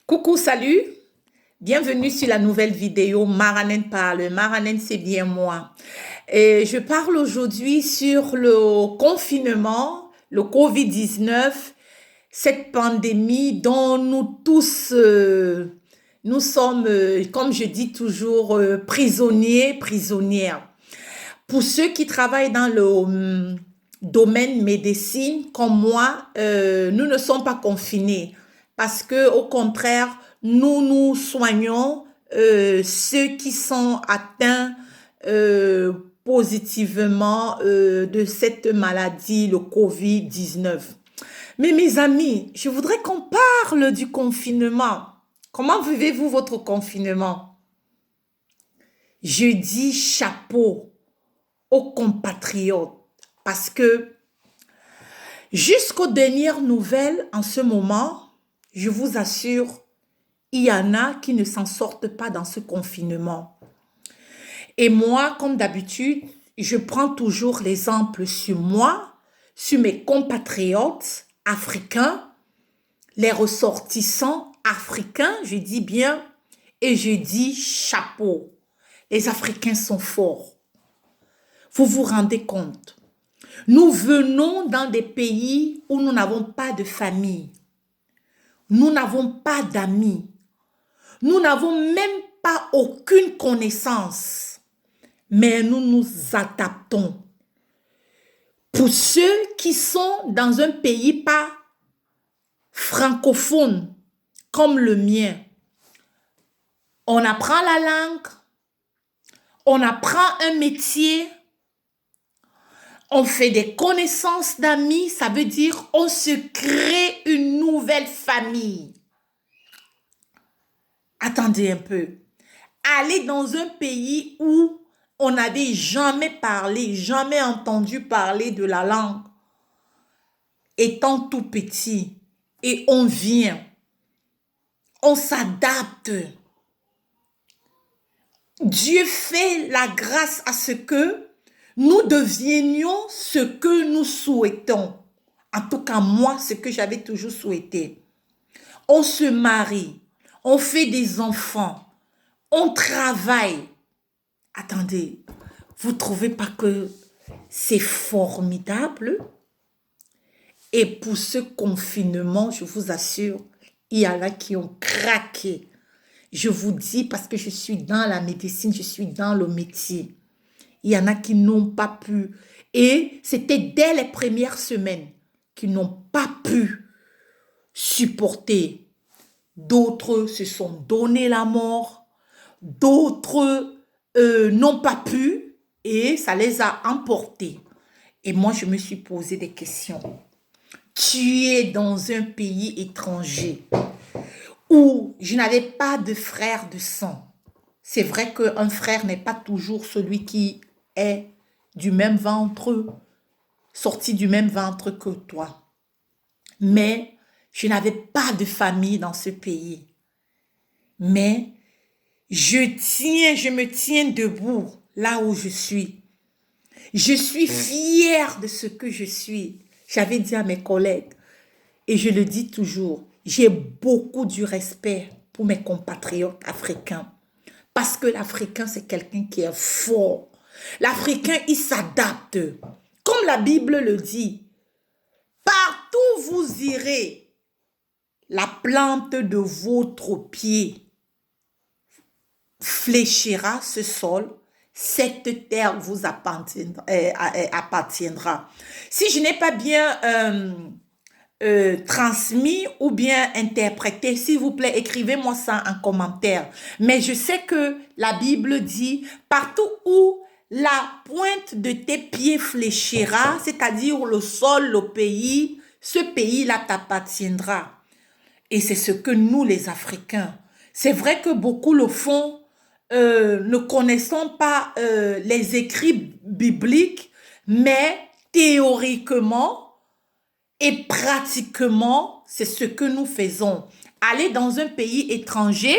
Coucou, salut, bienvenue sur la nouvelle vidéo Maranen parle. Maranen, c'est bien moi. Et je parle aujourd'hui sur le confinement, le Covid-19, cette pandémie dont nous tous, nous sommes, comme je dis toujours, prisonniers, prisonnières. Pour ceux qui travaillent dans le domaine médecine, comme moi, nous ne sommes pas confinés parce que, au contraire, nous nous soignons ceux qui sont atteints euh, positivement de cette maladie, le Covid-19. Mais mes amis, je voudrais qu'on parle du confinement. Comment vivez-vous votre confinement? Je dis chapeau aux compatriotes parce que jusqu'aux dernières nouvelles en ce moment, je vous assure, il y en a qui ne s'en sortent pas dans ce confinement. Et moi, comme d'habitude, je prends toujours l'exemple sur moi, sur mes compatriotes africains, les ressortissants africains, je dis bien, et je dis chapeau. Les Africains sont forts. Vous vous rendez compte? Nous venons dans des pays où nous n'avons pas de famille. Nous n'avons pas d'amis. Nous n'avons même pas aucune connaissance. Mais nous nous adaptons. Pour ceux qui sont dans un pays pas francophone comme le mien, on apprend la langue, on apprend un métier, on fait des connaissances d'amis, ça veut dire on se crée une nouvelle famille. Attendez un peu. Aller dans un pays où on n'avait jamais parlé, jamais entendu parler de la langue, étant tout petit, et on vient, on s'adapte. Dieu fait la grâce à ce que nous devenions ce que nous souhaitons. En tout cas, moi, ce que j'avais toujours souhaité. On se marie, on fait des enfants, on travaille. Attendez, vous ne trouvez pas que c'est formidable? Et pour ce confinement, je vous assure, il y en a qui ont craqué. Je vous dis parce que je suis dans la médecine, je suis dans le métier. Il y en a qui n'ont pas pu. Et c'était dès les premières semaines qu'ils n'ont pas pu supporter. D'autres se sont donné la mort. D'autres n'ont pas pu et ça les a emportés. Et moi, je me suis posé des questions. Tu es dans un pays étranger où je n'avais pas de frère de sang. C'est vrai qu'un frère n'est pas toujours celui qui est du même ventre, sorti du même ventre que toi. Mais je n'avais pas de famille dans ce pays. Mais je me tiens debout là où je suis. Je suis fière de ce que je suis. J'avais dit à mes collègues, et je le dis toujours, j'ai beaucoup du respect pour mes compatriotes africains. Parce que l'Africain, c'est quelqu'un qui est fort. L'Africain, il s'adapte. Comme la Bible le dit, partout vous irez, la plante de votre pied fléchira ce sol, cette terre vous appartiendra. Si je n'ai pas bien transmis ou bien interprété, s'il vous plaît, écrivez-moi ça en commentaire. Mais je sais que la Bible dit, partout où la pointe de tes pieds fléchira, c'est-à-dire le sol, le pays, ce pays-là t'appartiendra. Et c'est ce que nous, les Africains, c'est vrai que beaucoup le font, ne connaissant pas les écrits bibliques, mais théoriquement, et pratiquement, c'est ce que nous faisons. Aller dans un pays étranger,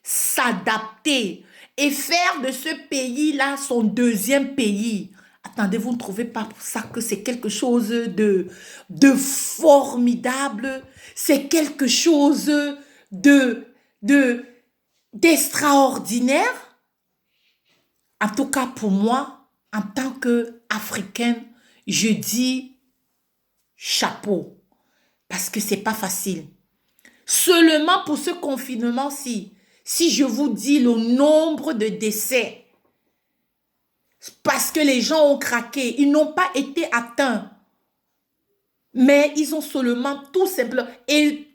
s'adapter et faire de ce pays-là son deuxième pays. Attendez, vous ne trouvez pas pour ça que c'est quelque chose de formidable? C'est quelque chose de, de, d'extraordinaire. En tout cas, pour moi, en tant qu'Africaine, je dis chapeau. Parce que c'est pas facile. Seulement pour ce confinement-ci, si je vous dis le nombre de décès, parce que les gens ont craqué, ils n'ont pas été atteints, mais ils ont seulement tout simplement, et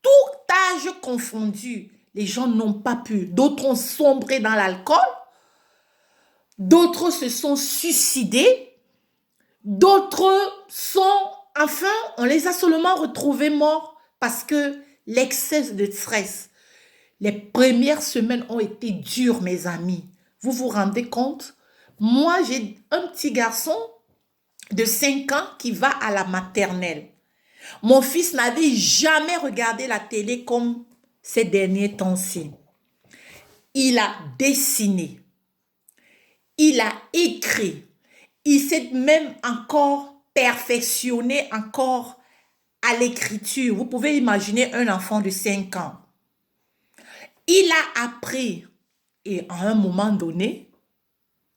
tout âge confondu, les gens n'ont pas pu. D'autres ont sombré dans l'alcool, d'autres se sont suicidés, d'autres sont, enfin, on les a seulement retrouvés morts parce que l'excès de stress. Les premières semaines ont été dures, mes amis. Vous vous rendez compte? Moi, j'ai un petit garçon de 5 ans qui va à la maternelle. Mon fils n'avait jamais regardé la télé comme ces derniers temps-ci. Il a dessiné, il a écrit, il s'est même encore perfectionné encore à l'écriture. Vous pouvez imaginer un enfant de 5 ans. Il a appris et à un moment donné,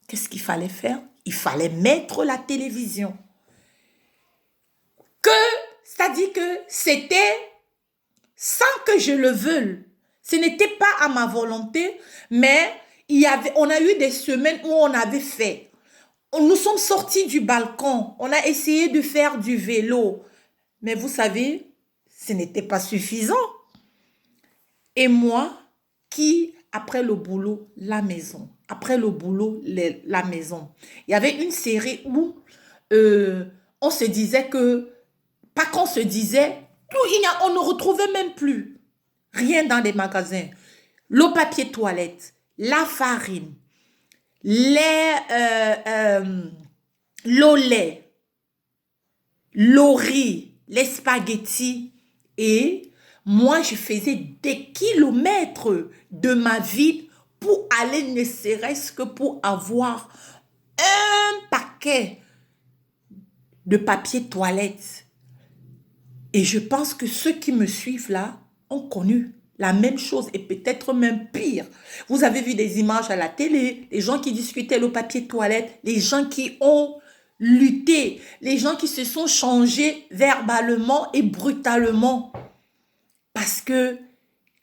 qu'est-ce qu'il fallait faire? Il fallait mettre la télévision. C'est-à-dire que c'était sans que je le veuille. Ce n'était pas à ma volonté, mais on a eu des semaines où on avait fait. Nous sommes sortis du balcon, on a essayé de faire du vélo. Mais vous savez, ce n'était pas suffisant. Et moi, après le boulot, la maison. Après le boulot, la maison. Il y avait une série où on se disait que, pas qu'on se disait, on ne retrouvait même plus rien dans les magasins. Le papier toilette, la farine, le lait, le riz, les spaghettis. Et moi, je faisais des kilomètres de ma ville pour aller ne serait-ce que pour avoir un paquet de papier toilette. Et je pense que ceux qui me suivent là ont connu la même chose et peut-être même pire. Vous avez vu des images à la télé, les gens qui discutaient le papier toilette, les gens qui ont lutté, les gens qui se sont changés verbalement et brutalement parce que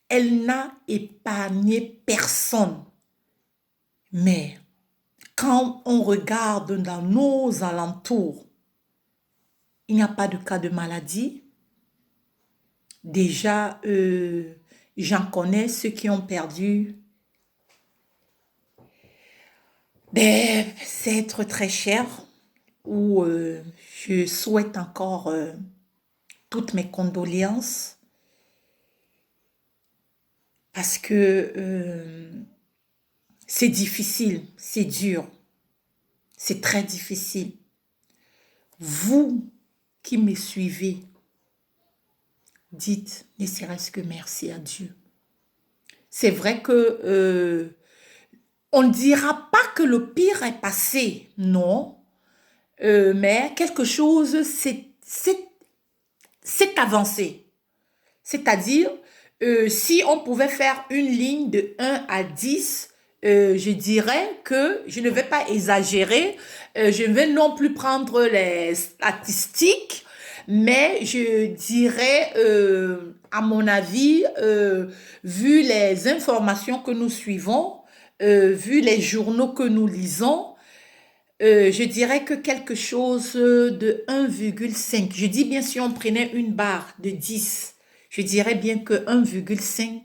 elle n'a épargné personne. Mais quand on regarde dans nos alentours, il n'y a pas de cas de maladie. Déjà, j'en connais ceux qui ont perdu des êtres très chers où je souhaite encore toutes mes condoléances parce que c'est difficile, c'est dur, c'est très difficile. Vous qui me suivez, dites ne serait-ce que merci à Dieu. C'est vrai que on ne dira pas que le pire est passé, non, mais quelque chose s'est avancé. C'est-à-dire, si on pouvait faire une ligne de 1 à 10, je dirais que je ne vais pas exagérer, je ne vais non plus prendre les statistiques, mais je dirais, à mon avis, vu les informations que nous suivons, vu les journaux que nous lisons, je dirais que quelque chose de 1,5. Je dis bien si on prenait une barre de 10, je dirais bien que 1,5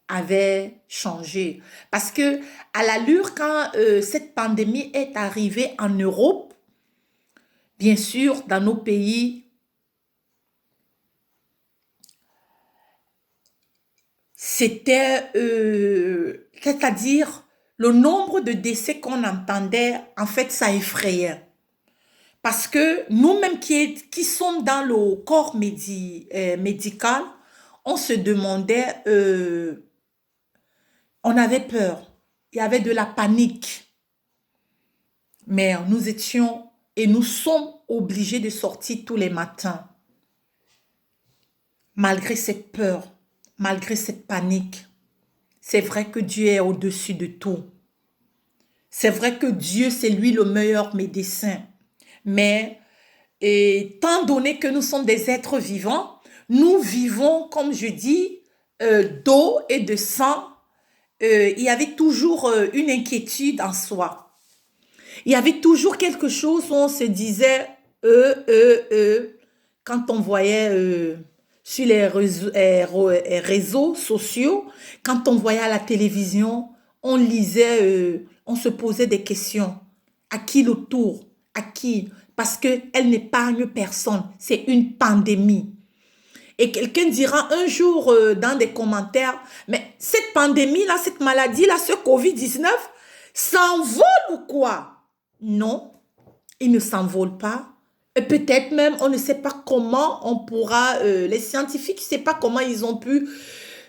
avait changé. Parce que à l'allure, quand cette pandémie est arrivée en Europe, bien sûr, dans nos pays, c'était, c'est-à-dire, le nombre de décès qu'on entendait, en fait, ça effrayait. Parce que nous-mêmes qui sommes dans le corps médical, on se demandait, on avait peur, il y avait de la panique. Mais nous étions et nous sommes obligés de sortir tous les matins, malgré cette peur. malgré cette panique, c'est vrai que Dieu est au-dessus de tout. C'est vrai que Dieu, c'est lui le meilleur médecin. Mais étant donné que nous sommes des êtres vivants, nous vivons, comme je dis, d'eau et de sang. Il y avait toujours une inquiétude en soi. Il y avait toujours quelque chose où on se disait, quand on voyait sur les réseaux sociaux, quand on voyait à la télévision, on lisait, on se posait des questions. À qui le tour? À qui? Parce qu'elle n'épargne personne. C'est une pandémie. Et quelqu'un dira un jour dans des commentaires, mais cette pandémie-là, cette maladie-là, ce Covid-19, s'envole ou quoi? Non, il ne s'envole pas. Et peut-être même, on ne sait pas comment on pourra, les scientifiques ne savent pas comment ils ont pu,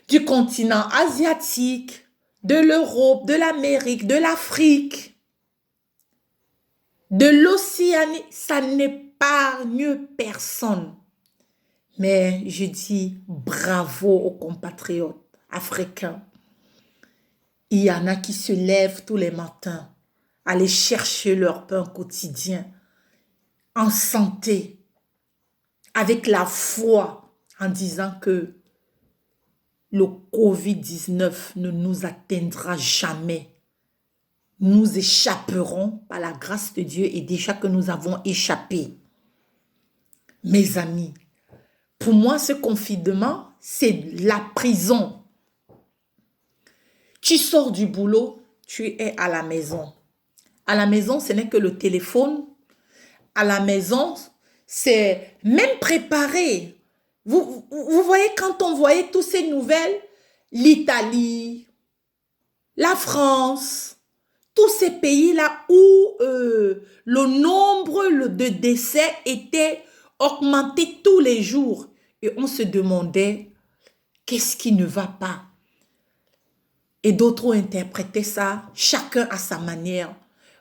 du continent asiatique, de l'Europe, de l'Amérique, de l'Afrique, de l'Océanie, ça n'épargne personne. Mais je dis bravo aux compatriotes africains. Il y en a qui se lèvent tous les matins, aller chercher leur pain quotidien en santé, avec la foi, en disant que le Covid-19 ne nous atteindra jamais. Nous échapperons par la grâce de Dieu et déjà que nous avons échappé. Mes amis, pour moi, ce confinement, c'est la prison. Tu sors du boulot, tu es à la maison. À la maison, ce n'est que le téléphone. À la maison, c'est même préparé. Vous voyez, quand on voyait toutes ces nouvelles, l'Italie, la France, tous ces pays-là où le nombre de décès était augmenté tous les jours. Et on se demandait, qu'est-ce qui ne va pas? Et d'autres ont interprété ça, chacun à sa manière.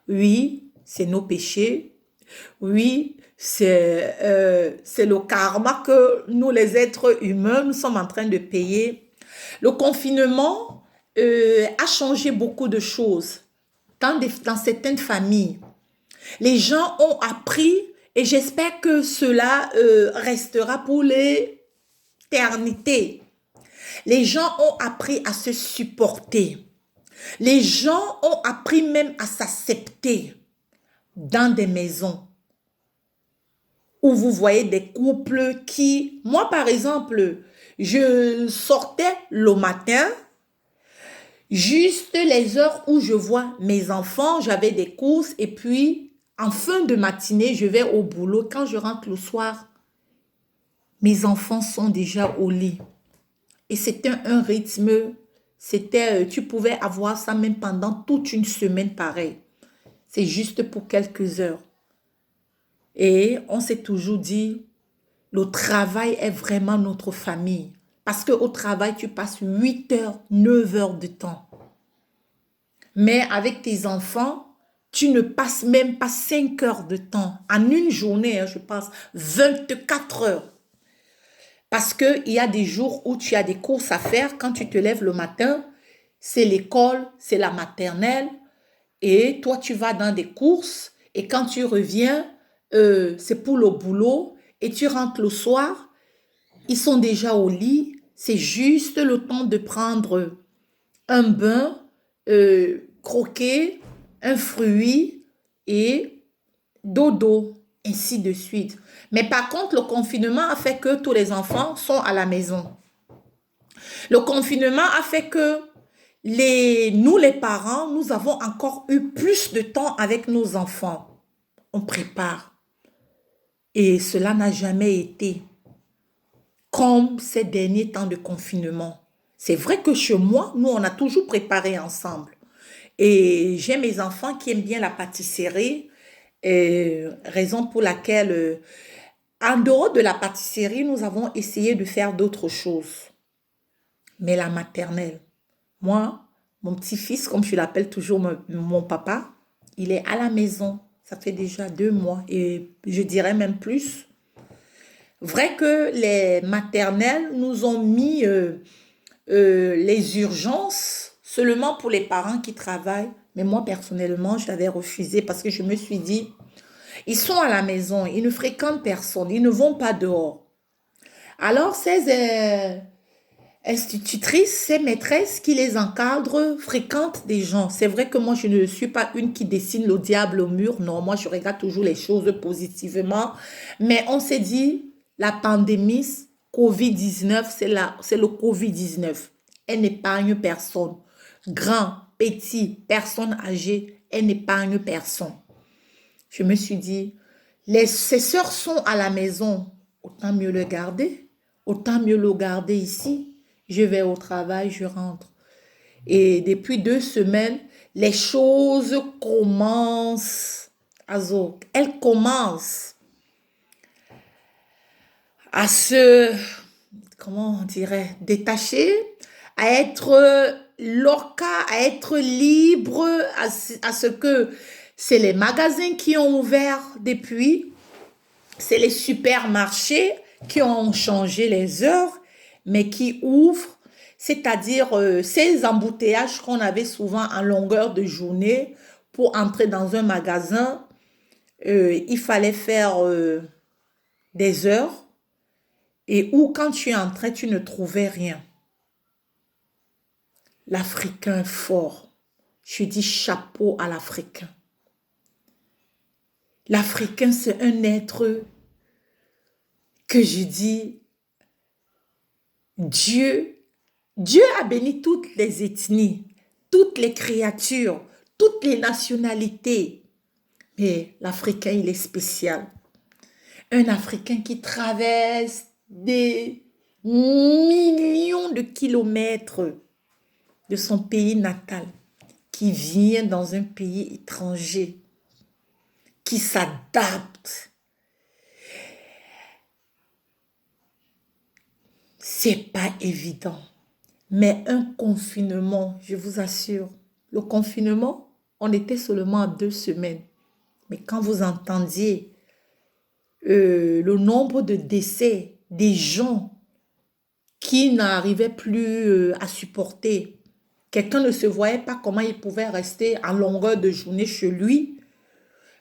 Oui, c'est nos péchés. Oui, c'est le karma que nous, les êtres humains, nous sommes en train de payer. Le confinement a changé beaucoup de choses dans certaines familles. Les gens ont appris et j'espère que cela restera pour l'éternité. Les gens ont appris à se supporter. Les gens ont appris même à s'accepter dans des maisons où vous voyez des couples qui... Moi, par exemple, je sortais le matin, juste les heures où je vois mes enfants, j'avais des courses et puis en fin de matinée, je vais au boulot. Quand je rentre le soir, mes enfants sont déjà au lit. Et c'était un rythme, tu pouvais avoir ça même pendant toute une semaine pareil. C'est juste pour quelques heures. Et on s'est toujours dit, le travail est vraiment notre famille. Parce qu'au travail, tu passes 8 heures, 9 heures de temps. Mais avec tes enfants, tu ne passes même pas 5 heures de temps. En une journée, je passe 24 heures. Parce qu'il y a des jours où tu as des courses à faire. Quand tu te lèves le matin, c'est l'école, c'est la maternelle. Et toi, tu vas dans des courses. Et quand tu reviens, c'est pour le boulot. Et tu rentres le soir, ils sont déjà au lit. C'est juste le temps de prendre un bain, croquer, un fruit et dodo, ainsi de suite. Mais par contre, le confinement a fait que tous les enfants sont à la maison. Le confinement a fait que nous, les parents, nous avons encore eu plus de temps avec nos enfants. On prépare. Et cela n'a jamais été comme ces derniers temps de confinement. C'est vrai que chez moi, nous, on a toujours préparé ensemble. Et j'ai mes enfants qui aiment bien la pâtisserie, raison pour laquelle, en dehors de la pâtisserie, nous avons essayé de faire d'autres choses. Mais la maternelle, moi, mon petit-fils, comme je l'appelle toujours mon papa, il est à la maison. Ça fait déjà 2 mois et je dirais même plus. Vrai que les maternelles nous ont mis les urgences seulement pour les parents qui travaillent. Mais moi, personnellement, j'avais refusé parce que je me suis dit, ils sont à la maison, ils ne fréquentent personne, ils ne vont pas dehors. Alors, ces institutrices, ces maîtresses qui les encadrent fréquentent des gens. C'est vrai que moi, je ne suis pas une qui dessine le diable au mur. Non, moi, je regarde toujours les choses positivement. Mais on s'est dit, la pandémie Covid-19, c'est le Covid-19. Elle n'épargne personne. Grand, petit, personne âgée, elle n'épargne personne. Je me suis dit, ses sœurs sont à la maison, autant mieux le garder, autant mieux le garder ici. Je vais au travail, je rentre. Et depuis 2 semaines, les choses commencent, Azo, elles commencent à se, comment on dirait, détacher, à être loca, à être libre, à ce que c'est les magasins qui ont ouvert depuis, c'est les supermarchés qui ont changé les heures, mais qui ouvrent, c'est-à-dire ces embouteillages qu'on avait souvent en longueur de journée pour entrer dans un magasin, il fallait faire des heures et où quand tu entrais, tu ne trouvais rien. L'Africain fort. Je dis chapeau à l'Africain. L'Africain, c'est un être que je dis, Dieu a béni toutes les ethnies, toutes les créatures, toutes les nationalités. Mais l'Africain, il est spécial. Un Africain qui traverse des millions de kilomètres de son pays natal, qui vient dans un pays étranger, qui s'adapte. C'est pas évident. Mais un confinement, je vous assure, le confinement, on était seulement à 2 semaines. Mais quand vous entendiez le nombre de décès des gens qui n'arrivaient plus à supporter, quelqu'un ne se voyait pas comment il pouvait rester à longueur de journée chez lui,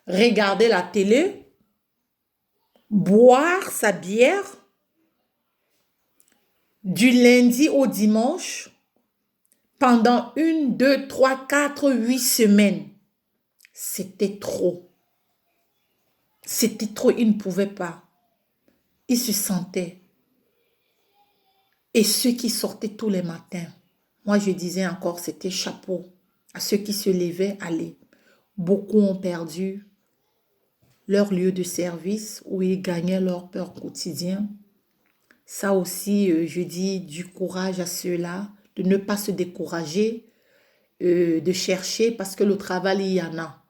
regarder la télé, boire sa bière, du lundi au dimanche, pendant 1, 2, 3, 4, 8 semaines. C'était trop. C'était trop, il ne pouvait pas. Il se sentait. Et ceux qui sortaient tous les matins, moi je disais encore, c'était chapeau. À ceux qui se levaient, allez. Beaucoup ont perdu leur lieu de service où ils gagnaient leur peur quotidien. Ça aussi, je dis du courage à ceux-là, de ne pas se décourager, de chercher parce que le travail, il y en a.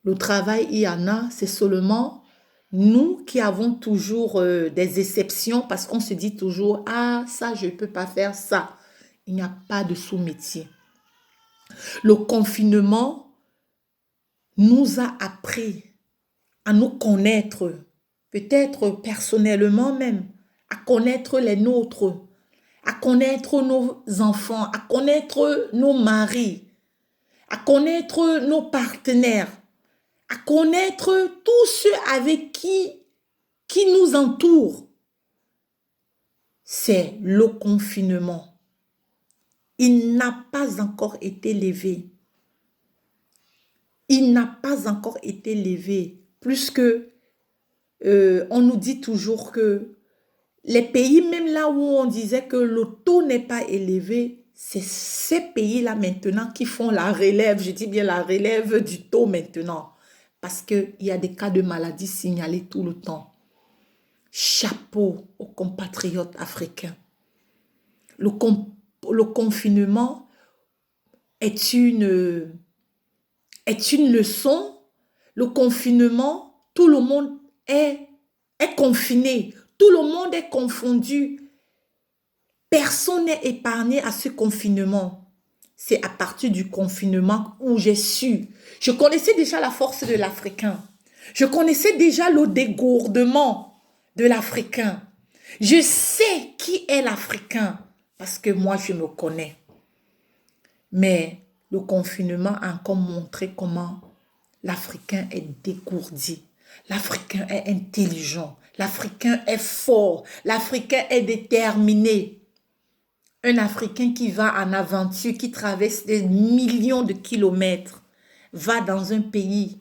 Le travail, il y en a, c'est seulement nous qui avons toujours des exceptions parce qu'on se dit toujours, ah, ça, je ne peux pas faire ça. Il n'y a pas de sous-métier. Le confinement nous a appris à nous connaître, peut-être personnellement même, à connaître les nôtres, à connaître nos enfants, à connaître nos maris, à connaître nos partenaires, à connaître tous ceux avec qui nous entourent. C'est le confinement. Il n'a pas encore été levé. Il n'a pas encore été levé. Plus que on nous dit toujours que les pays, même là où on disait que le taux n'est pas élevé, c'est ces pays-là maintenant qui font la relève, je dis bien la relève du taux maintenant. Parce qu'il y a des cas de maladies signalés tout le temps. Chapeau aux compatriotes africains. Le confinement est une leçon. Le confinement, tout le monde est confiné. Tout le monde est confondu. Personne n'est épargné à ce confinement. C'est à partir du confinement où j'ai su. Je connaissais déjà la force de l'Africain. Je connaissais déjà le dégourdement de l'Africain. Je sais qui est l'Africain parce que moi, je me connais. Mais le confinement a encore montré comment l'Africain est dégourdi. L'Africain est intelligent. L'Africain est fort. L'Africain est déterminé. Un Africain qui va en aventure, qui traverse des millions de kilomètres, va dans un pays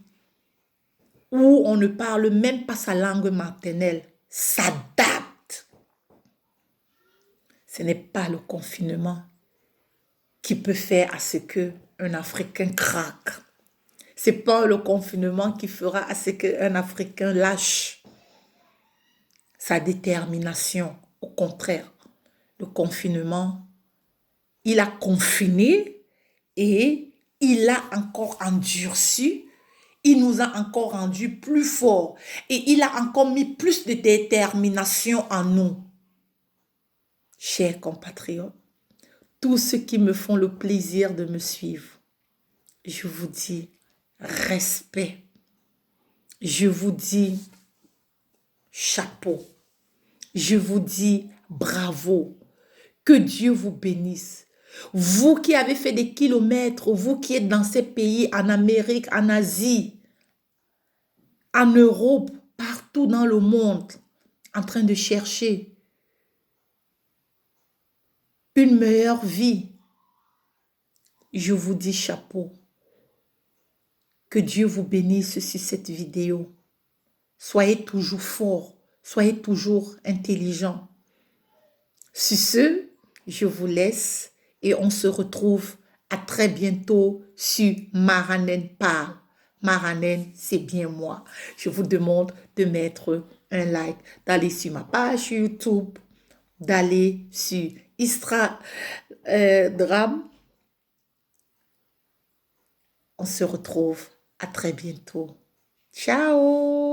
où on ne parle même pas sa langue maternelle, s'adapte. Ce n'est pas le confinement qui peut faire à ce que un Africain craque. C'est pas le confinement qui fera à ce qu'un Africain lâche sa détermination. Au contraire, le confinement, il a confiné et il a encore endurci. Il nous a encore rendus plus forts et il a encore mis plus de détermination en nous. Chers compatriotes, tous ceux qui me font le plaisir de me suivre, je vous dis respect. Je vous dis chapeau. Je vous dis bravo. Que Dieu vous bénisse. Vous qui avez fait des kilomètres, vous qui êtes dans ces pays, en Amérique, en Asie, en Europe, partout dans le monde, en train de chercher une meilleure vie, je vous dis chapeau. Que Dieu vous bénisse sur cette vidéo. Soyez toujours forts, soyez toujours intelligents. Sur ce, je vous laisse et on se retrouve à très bientôt sur Maranen Parle. Maranen, c'est bien moi. Je vous demande de mettre un like, d'aller sur ma page YouTube, d'aller sur Instagram. On se retrouve à très bientôt. Ciao!